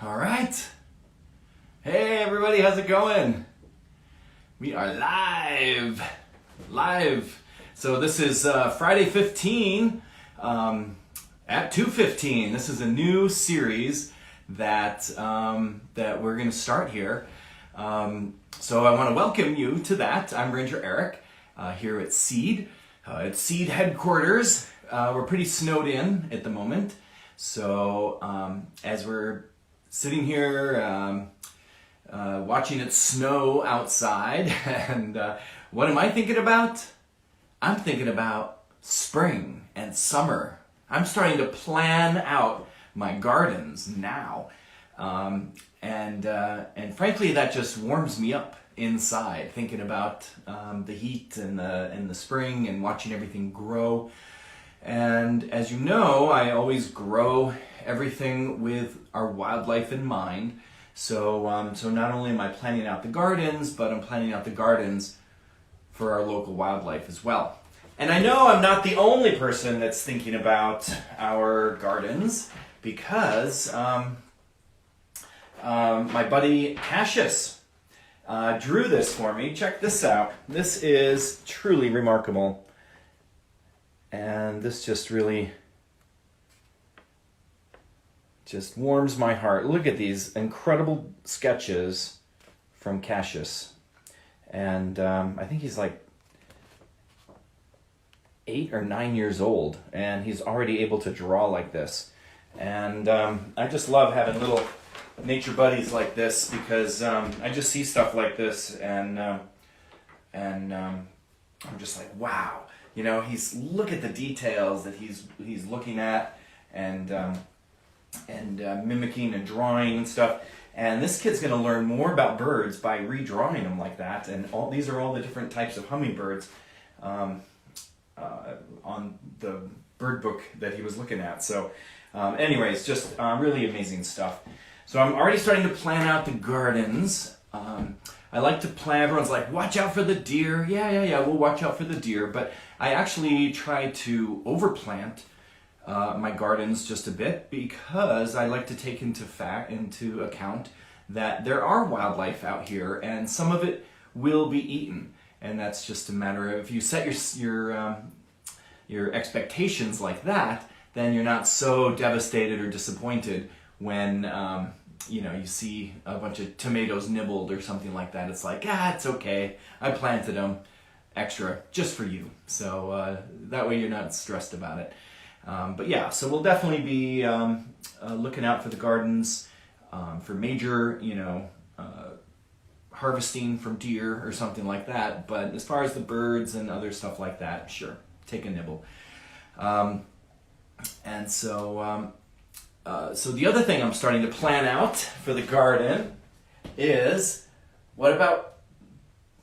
All right. Hey everybody, how's it going? We are live. So this is Friday 15 at 2:15. This is a new series that we're going to start here. So I want to welcome you to that. I'm Ranger Eric here at Seed. At Seed headquarters. We're pretty snowed in at the moment. So as we're sitting here watching it snow outside, and what am I thinking about? I'm thinking about spring and summer. I'm starting to plan out my gardens now, and frankly, that just warms me up inside. Thinking about the heat and the spring and watching everything grow. And as you know, I always grow everything with our wildlife in mind. So not only am I planning out the gardens, but I'm planning out the gardens for our local wildlife as well. And I know I'm not the only person that's thinking about our gardens, because my buddy Cassius drew this for me. Check this out. This is truly remarkable. And this just really just warms my heart. Look at these incredible sketches from Cassius. And I think he's like 8 or 9 years old, and he's already able to draw like this. And I just love having little nature buddies like this, because I just see stuff like this, and I'm just like, wow. You know, look at the details that he's looking at, and mimicking and drawing and stuff. And this kid's going to learn more about birds by redrawing them like that. And these are all the different types of hummingbirds on the bird book that he was looking at. So, anyways, just really amazing stuff. So I'm already starting to plan out the gardens. I like to plan. Everyone's like, watch out for the deer. Yeah, we'll watch out for the deer. But I actually try to overplant my gardens just a bit, because I like to take into account that there are wildlife out here, and some of it will be eaten. And that's just a matter of, if you set your expectations like that, then you're not so devastated or disappointed when you see a bunch of tomatoes nibbled or something like that. It's like, it's okay. I planted them extra just for you. So that way you're not stressed about it. But yeah, so we'll definitely be looking out for the gardens for major, harvesting from deer or something like that. But as far as the birds and other stuff like that, sure, take a nibble. So the other thing I'm starting to plan out for the garden is, what about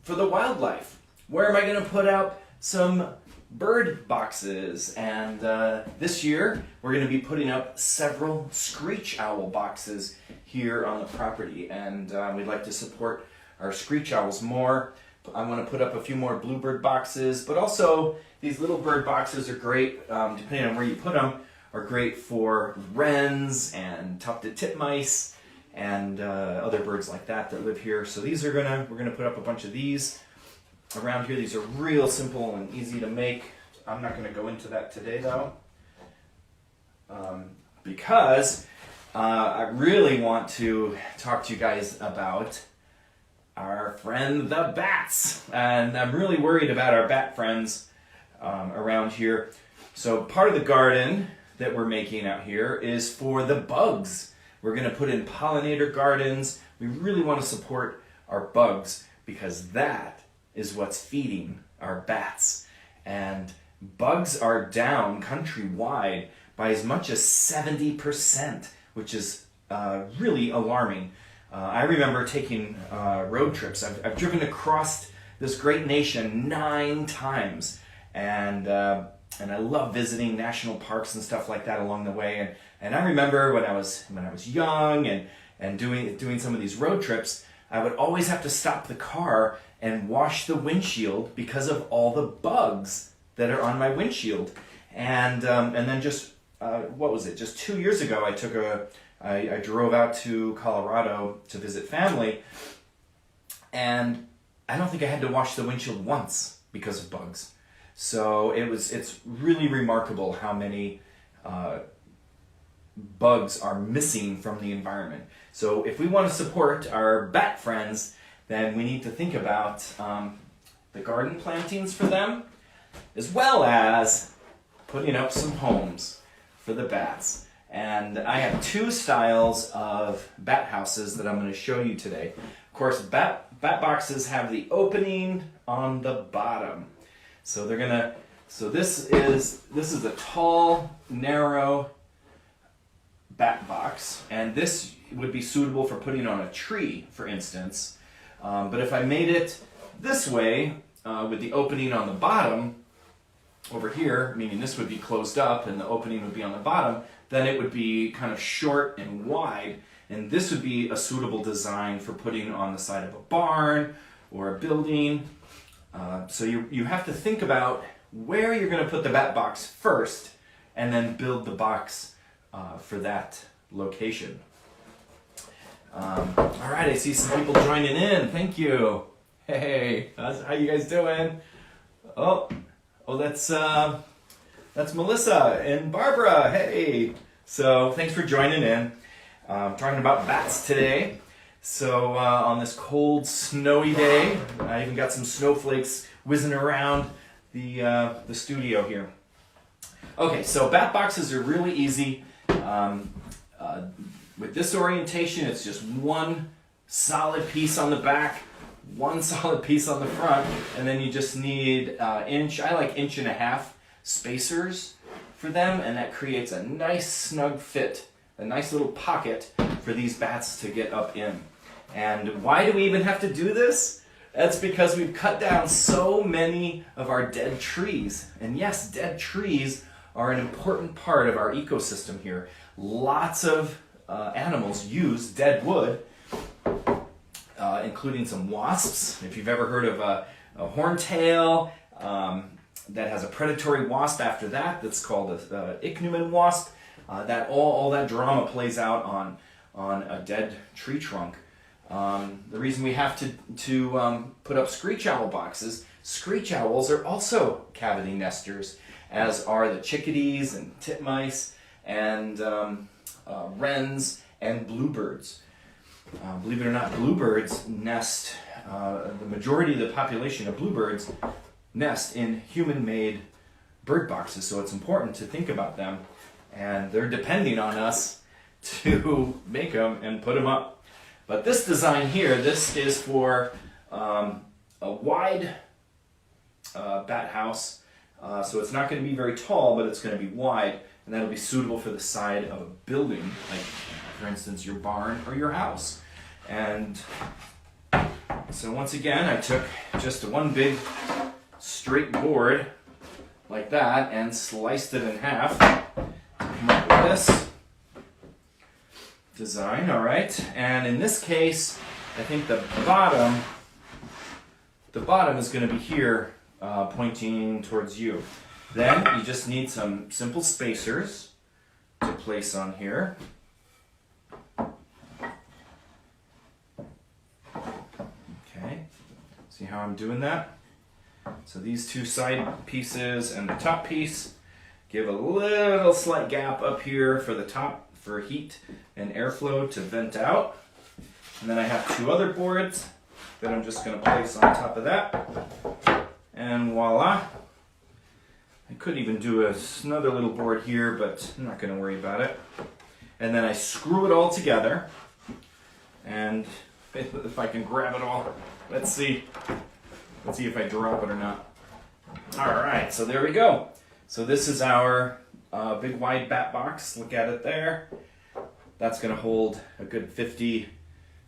for the wildlife? Where am I going to put out some bird boxes? And this year we're going to be putting up several screech owl boxes here on the property, and we'd like to support our screech owls more. I want to put up a few more bluebird boxes, but also these little bird boxes are great, depending on where you put them, are great for wrens and tufted titmice and other birds like that live here. So we're gonna put up a bunch of these around here. These are real simple and easy to make. I'm not gonna go into that today though, because I really want to talk to you guys about our friend the bats, and I'm really worried about our bat friends around here. So part of the garden that we're making out here is for the bugs. We're going to put in pollinator gardens. We really want to support our bugs, because that is what's feeding our bats. And bugs are down countrywide by as much as 70%, which is really alarming. I remember taking road trips. I've driven across this great nation 9 times, and I love visiting national parks and stuff like that along the way. And I remember when I was young and doing some of these road trips, I would always have to stop the car and wash the windshield because of all the bugs that are on my windshield. And then just what was it? Just 2 years ago, I took a I drove out to Colorado to visit family, and I don't think I had to wash the windshield once because of bugs. So it's really remarkable how many bugs are missing from the environment. So if we want to support our bat friends, then we need to think about the garden plantings for them, as well as putting up some homes for the bats. And I have two styles of bat houses that I'm going to show you today. Of course, bat boxes have the opening on the bottom. So this is a tall, narrow bat box, and this would be suitable for putting on a tree, for instance. But if I made it this way, with the opening on the bottom, over here, meaning this would be closed up and the opening would be on the bottom, then it would be kind of short and wide, and this would be a suitable design for putting on the side of a barn or a building. So you have to think about where you're going to put the bat box first, and then build the box for that location. All right, I see some people joining in. Thank you. Hey, how you guys doing? Oh, that's Melissa and Barbara. Hey, so thanks for joining in. Talking about bats today. So on this cold, snowy day, I even got some snowflakes whizzing around the studio here. Okay, so bat boxes are really easy. With this orientation, it's just one solid piece on the back, one solid piece on the front, and then you just need I like 1.5 inch spacers for them, and that creates a nice snug fit, a nice little pocket for these bats to get up in. And why do we even have to do this? That's because we've cut down so many of our dead trees. And yes, dead trees are an important part of our ecosystem here. Lots of animals use dead wood, including some wasps. If you've ever heard of a horntail that has a predatory wasp after that, that's called a ichneumon wasp, that all that drama plays out on a dead tree trunk. The reason we have to put up screech owl boxes, screech owls are also cavity nesters, as are the chickadees and titmice and wrens and bluebirds. Believe it or not, bluebirds nest, the majority of the population of bluebirds nest in human-made bird boxes, so it's important to think about them, and they're depending on us to make them and put them up. But this design here, this is for a wide bat house, so it's not going to be very tall, but it's going to be wide, and that'll be suitable for the side of a building, like for instance your barn or your house. And so once again, I took just one big straight board like that and sliced it in half to come up with this design. All right, and in this case, I think the bottom is going to be here, pointing towards you. Then you just need some simple spacers to place on here. Okay, see how I'm doing that? So these two side pieces and the top piece give a little slight gap up here for the top for heat and airflow to vent out. And then I have two other boards that I'm just going to place on top of that. And voila. I could even do another little board here, but I'm not going to worry about it. And then I screw it all together. And if I can grab it all, let's see. Let's see if I drop it or not. All right, so there we go. So this is our big wide bat box. Look at it there. That's going to hold a good 50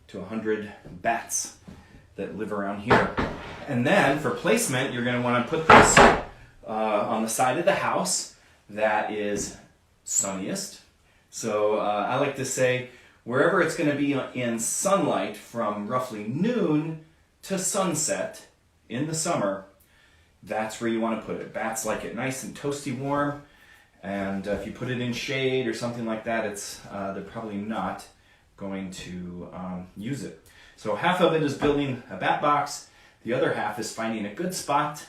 to 100 bats that live around here. And then for placement, you're going to want to put this on the side of the house that is sunniest. So I like to say wherever it's going to be in sunlight from roughly noon to sunset in the summer, that's where you want to put it. Bats like it nice and toasty warm, And if you put it in shade or something like that, they're probably not going to use it. So half of it is building a bat box. The other half is finding a good spot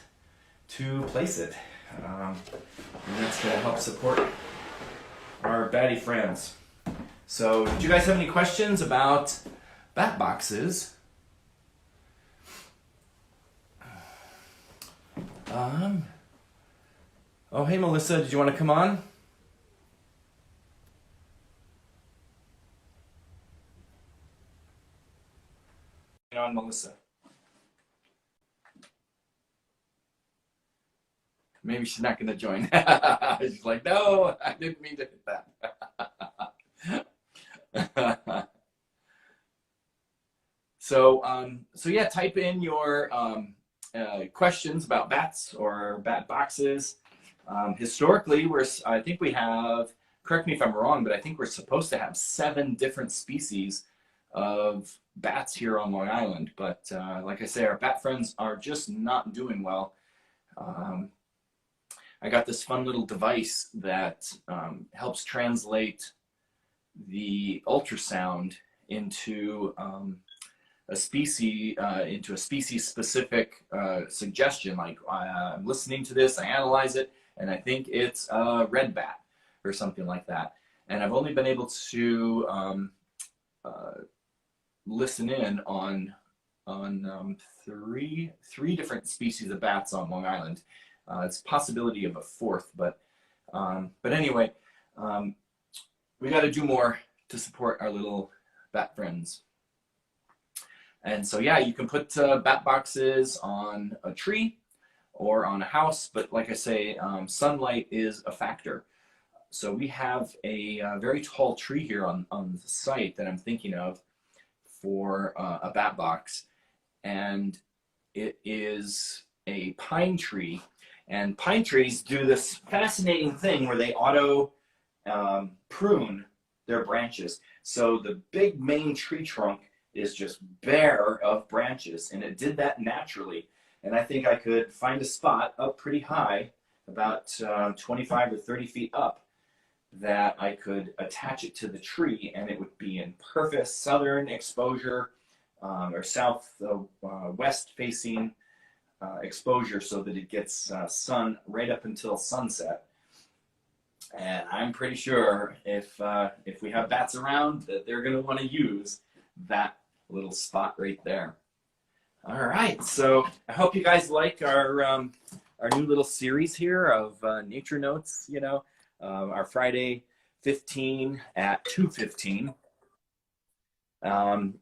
to place it. And that's going to help support our batty friends. So did you guys have any questions about bat boxes? Oh, hey, Melissa, did you want to come on? On, Melissa. Maybe she's not going to join. She's like, no, I didn't mean to hit that. So yeah, type in your questions about bats or bat boxes. Historically, I think we have, correct me if I'm wrong, but I think we're supposed to have 7 different species of bats here on Long Island. But like I say, our bat friends are just not doing well. I got this fun little device that helps translate the ultrasound into a species specific suggestion. Like I'm listening to this, I analyze it, and I think it's a red bat or something like that. And I've only been able to listen in on three different species of bats on Long Island. It's a possibility of a 4th, but anyway, we got to do more to support our little bat friends. And so yeah, you can put bat boxes on a tree or on a house, but like I say, sunlight is a factor. So we have a very tall tree here on the site that I'm thinking of for a bat box, and it is a pine tree. And pine trees do this fascinating thing where they auto prune their branches. So the big main tree trunk is just bare of branches, and it did that naturally. And I think I could find a spot up pretty high, about 25 or 30 feet up, that I could attach it to the tree, and it would be in perfect southern exposure or south west facing exposure, so that it gets sun right up until sunset. And I'm pretty sure if we have bats around, that they're going to want to use that little spot right there. All right, so I hope you guys like our new little series here of nature notes. You know, our Friday 15 at 2:15.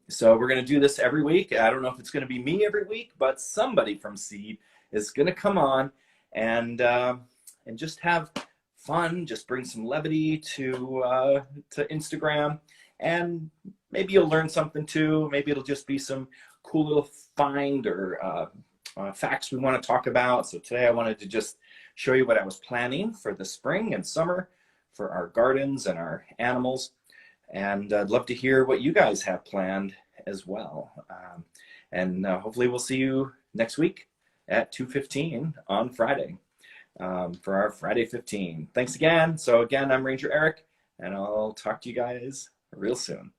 So we're going to do this every week. I don't know if it's going to be me every week, but somebody from Seed is going to come on and just have fun, just bring some levity to Instagram, and maybe you'll learn something too. Maybe it'll just be some cool little find or facts we want to talk about. So today I wanted to just show you what I was planning for the spring and summer for our gardens and our animals. And I'd love to hear what you guys have planned as well. And hopefully we'll see you next week at 2:15 on Friday for our Friday 15. Thanks again. So again, I'm Ranger Eric, and I'll talk to you guys real soon.